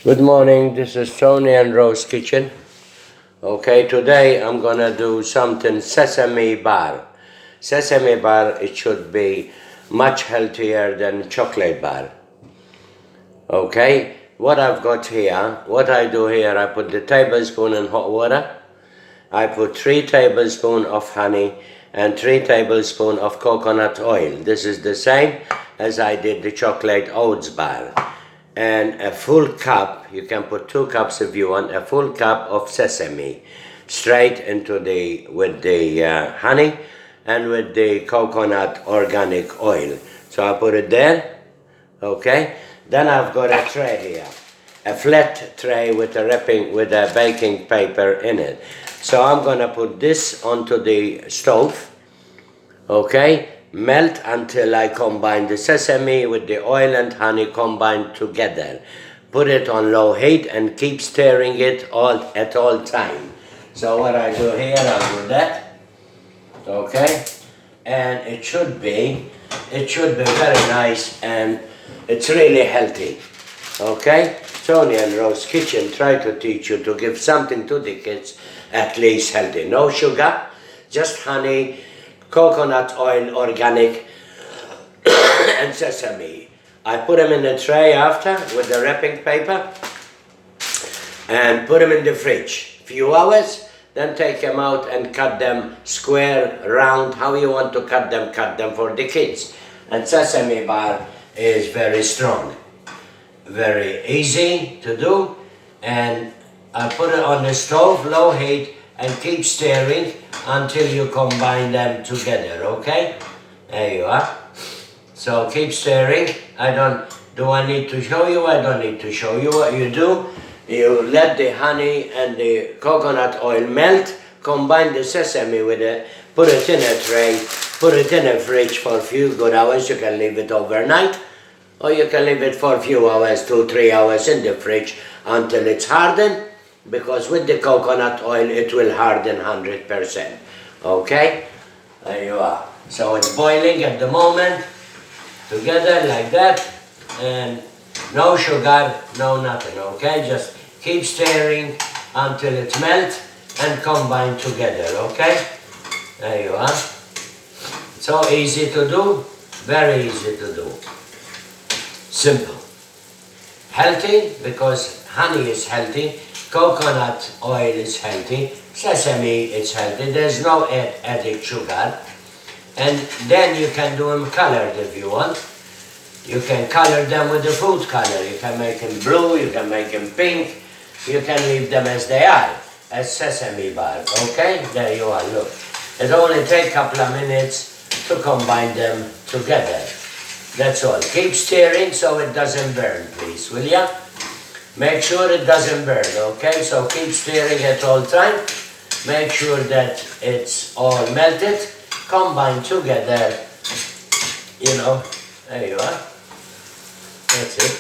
Good morning, this is Tony and Rose Kitchen. Okay, today I'm gonna do something sesame bar. Sesame bar, it should be much healthier than chocolate bar. Okay, what I've got here, what I do here, I put the tablespoon in hot water. I put 3 tablespoons of honey and 3 tablespoons of coconut oil. This is the same as I did the chocolate oats bar. And a full cup, you can put 2 cups if you want, a full cup of sesame straight into with the honey and with the coconut organic oil. So I put it there, okay? Then I've got a tray here, a flat tray with a baking paper in it. So I'm gonna put this onto the stove, okay? Melt until I combine the sesame with the oil and honey combined together. Put it on low heat and keep stirring it at all time. So what I do here, I'll do that, okay? And it should be very nice and it's really healthy, okay? Tony and Rose Kitchen try to teach you to give something to the kids at least healthy. No sugar, just honey, coconut oil, organic, and sesame. I put them in a tray after with the wrapping paper and put them in the fridge. Few hours, then take them out and cut them square, round, how you want to cut them for the kids. And sesame bar is very strong, very easy to do, and I put it on the stove, low heat, and keep stirring until you combine them together, okay? There you are. So keep stirring. Do I need to show you? I don't need to show you. What you do, you let the honey and the coconut oil melt, combine the sesame with it, put it in a tray, put it in a fridge for a few good hours. You can leave it overnight, or you can leave it for a few hours, 2-3 hours in the fridge until it's hardened, because with the coconut oil it will harden 100%. Okay? There you are. So it's boiling at the moment, together like that, and no sugar, no nothing, okay? Just keep stirring until it melts and combine together, okay? There you are. So easy to do, very easy to do. Simple. Healthy, because honey is healthy, coconut oil is healthy, sesame is healthy, there's no added sugar. And then you can do them colored if you want. You can color them with the food color. You can make them blue, you can make them pink, you can leave them as they are, as sesame bar, okay? There you are, look. It only takes a couple of minutes to combine them together. That's all. Keep stirring so it doesn't burn, please, will ya? Make sure it doesn't burn, okay? So keep stirring at all time. Make sure that it's all melted. Combine together, you know, there you are. That's it.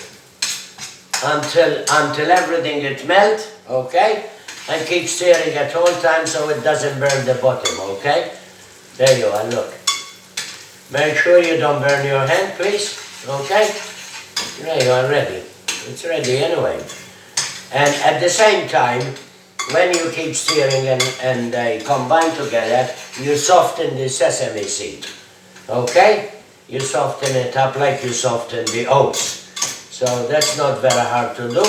Until everything is melt, okay? And keep stirring at all times so it doesn't burn the bottom, okay? There you are, look. Make sure you don't burn your hand, please, okay? There you are, ready. It's ready anyway. And at the same time, when you keep stirring and they combine together, you soften the sesame seed, okay? You soften it up like you soften the oats. So that's not very hard to do,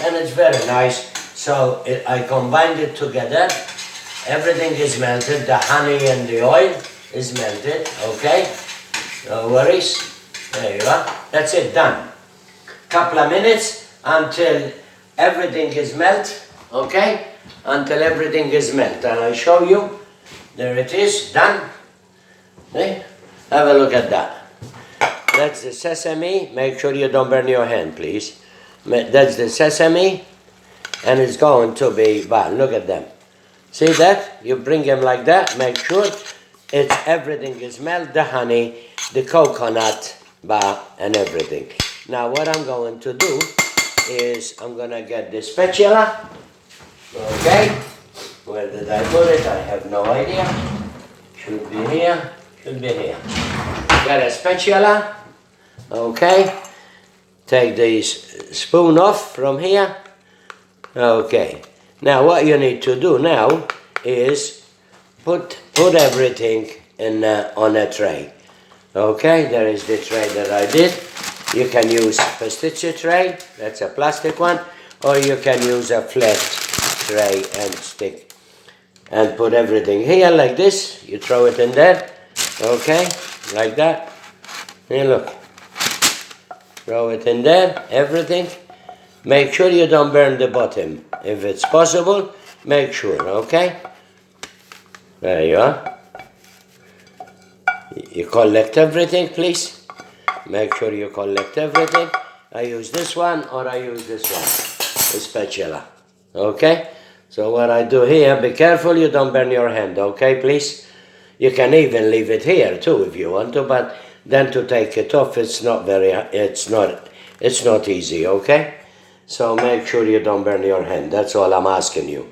and it's very nice. So I combined it together. Everything is melted. The honey and the oil is melted, okay? No worries. There you are. That's it, done. Couple of minutes until everything is melt, okay? Until everything is melt. And I show you. There it is, done. Okay? Have a look at that. That's the sesame. Make sure you don't burn your hand, please. That's the sesame, and it's going to be bad. Look at them. See that? You bring them like that. Make sure everything is melt. The honey, the coconut bar, and everything. Now what I'm going to do is I'm going to get the spatula. Okay. Where did I put it? I have no idea. Should be here. Should be here. Get a spatula. Okay. take this spoon off from here. Okay. Now what you need to do now is put everything in on a tray. Okay, there is the tray that I did. You can use pasticcio tray, that's a plastic one, or you can use a flat tray and stick and put everything here like this. You throw it in there, okay, like that. Here, look. Throw it in there, everything. Make sure you don't burn the bottom. If it's possible, make sure, okay? There you are. You collect everything, please. Make sure you collect everything. I use this one or I use this one, a spatula, okay? So what I do here, be careful you don't burn your hand, okay, please? You can even leave it here too if you want to, but then to take it off, it's not easy, okay? So make sure you don't burn your hand, that's all I'm asking you.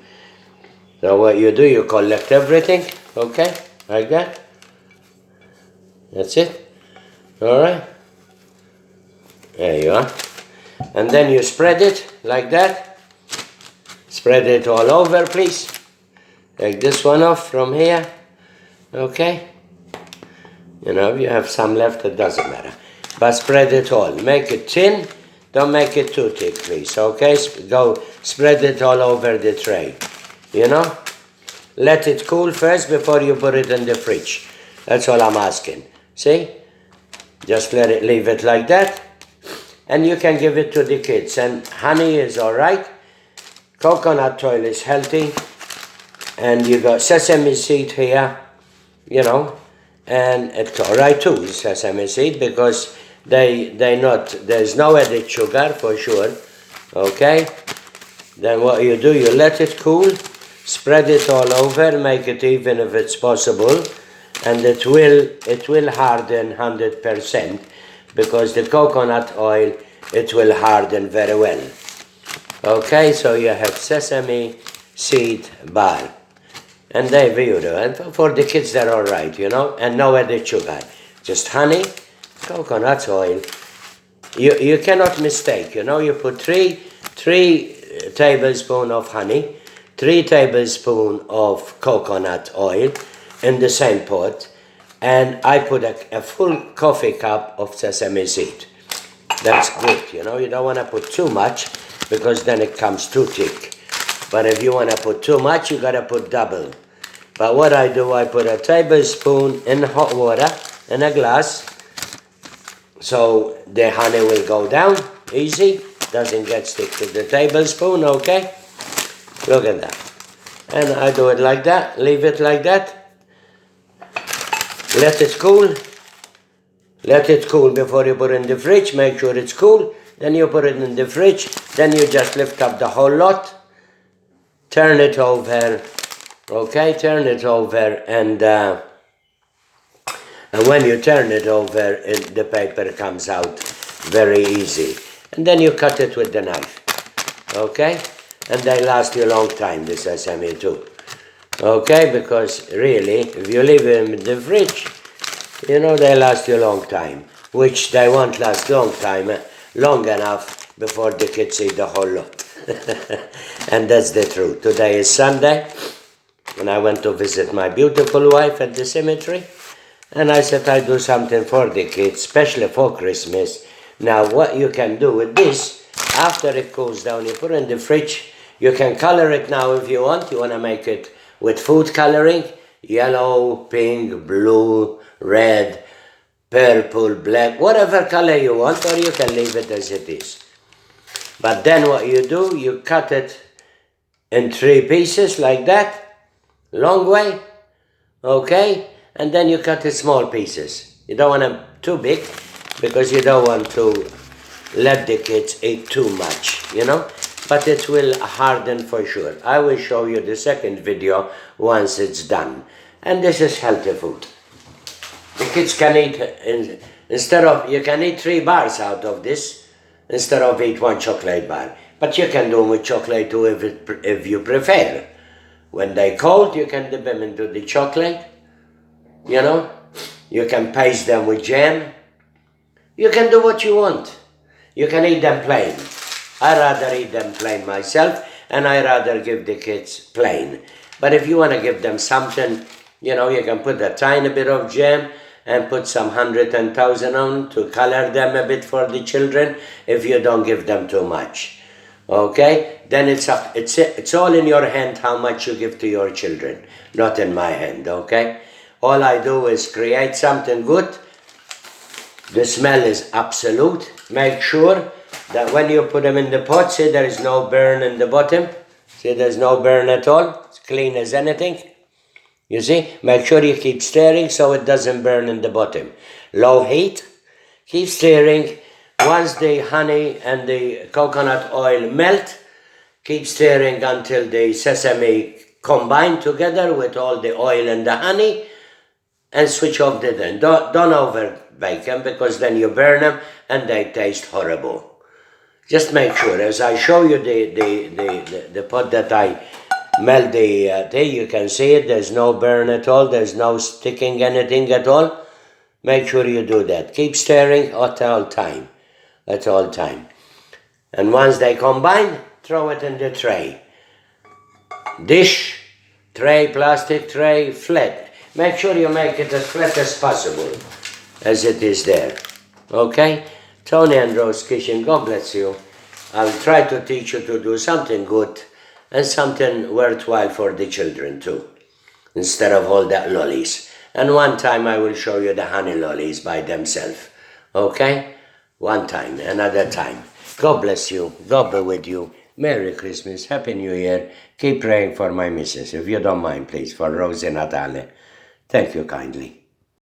So what you do, you collect everything, okay, like that. That's it, all right? There you are. And then you spread it like that. Spread it all over, please. Take this one off from here, okay? You know, if you have some left, it doesn't matter. But spread it all. Make it thin. Don't make it too thick, please, okay? Go spread it all over the tray, you know? Let it cool first before you put it in the fridge. That's all I'm asking. See? Just leave it like that. And you can give it to the kids. And honey is all right. Coconut oil is healthy. And you got sesame seed here, you know. And it's all right too, sesame seed, because there's no added sugar for sure. Okay? Then what you do, you let it cool, spread it all over, make it even if it's possible, and it will harden 100%, because the coconut oil, it will harden very well. Okay, so you have sesame seed bar. And they're beautiful. And for the kids, they're all right, you know, and no added sugar. Just honey, coconut oil. You cannot mistake, you know, you put three tablespoons of honey, 3 tablespoons of coconut oil in the same pot, and I put a full coffee cup of sesame seed. That's good, you know, you don't want to put too much because then it comes too thick. But if you want to put too much, you got to put double. But what I do, I put a tablespoon in hot water in a glass, so the honey will go down easy, doesn't get stick to the tablespoon, okay? Look at that. And I do it like that, leave it like that. Let it cool. Let it cool before you put it in the fridge. Make sure it's cool. Then you put it in the fridge. Then you just lift up the whole lot. Turn it over. Okay, turn it over. And when you turn it over, the paper comes out very easy. And then you cut it with the knife. Okay? And they last you a long time, the sesame too. Okay, because really, if you leave them in the fridge, you know, they last you a long time, which they won't last long enough before the kids eat the whole lot. And that's the truth. Today is Sunday, and I went to visit my beautiful wife at the cemetery, and I said I'd do something for the kids, especially for Christmas. Now, what you can do with this, after it cools down, you put it in the fridge. You can color it now if you want. You want to make it with food coloring, yellow, pink, blue, red, purple, black, whatever color you want, or you can leave it as it is. But then what you do, you cut it in 3 pieces like that, long way, okay? And then you cut it small pieces. You don't want them too big, because you don't want to let the kids eat too much, you know? But it will harden for sure. I will show you the second video once it's done. And this is healthy food. The kids can eat, you can eat 3 bars out of this, instead of eat 1 chocolate bar. But you can do them with chocolate too if you prefer. When they're cold, you can dip them into the chocolate, you know. You can paste them with jam. You can do what you want. You can eat them plain. I rather eat them plain myself, and I rather give the kids plain. But if you want to give them something, you know, you can put a tiny bit of jam and put some 100,000 on to color them a bit for the children if you don't give them too much. Okay? Then it's all in your hand how much you give to your children, not in my hand, okay? All I do is create something good. The smell is absolute. Make sure that when you put them in the pot, see there is no burn in the bottom. See, there's no burn at all. It's clean as anything. You see? Make sure you keep stirring so it doesn't burn in the bottom. Low heat. Keep stirring. Once the honey and the coconut oil melt, keep stirring until the sesame combine together with all the oil and the honey, and switch off the then. Don't over bake them, because then you burn them and they taste horrible. Just make sure, as I show you the pot that I melt the tea, you can see it, there's no burn at all, there's no sticking anything at all. Make sure you do that. Keep stirring at all time. And once they combine, throw it in the tray. Dish, tray, plastic tray, flat. Make sure you make it as flat as possible, as it is there. Okay? Tony and Rose Kitchen, God bless you. I'll try to teach you to do something good and something worthwhile for the children too, instead of all that lollies. And one time I will show you the honey lollies by themselves. Okay? One time, another time. God bless you. God be with you. Merry Christmas. Happy New Year. Keep praying for my missus, if you don't mind, please, for Rose and Natale. Thank you kindly.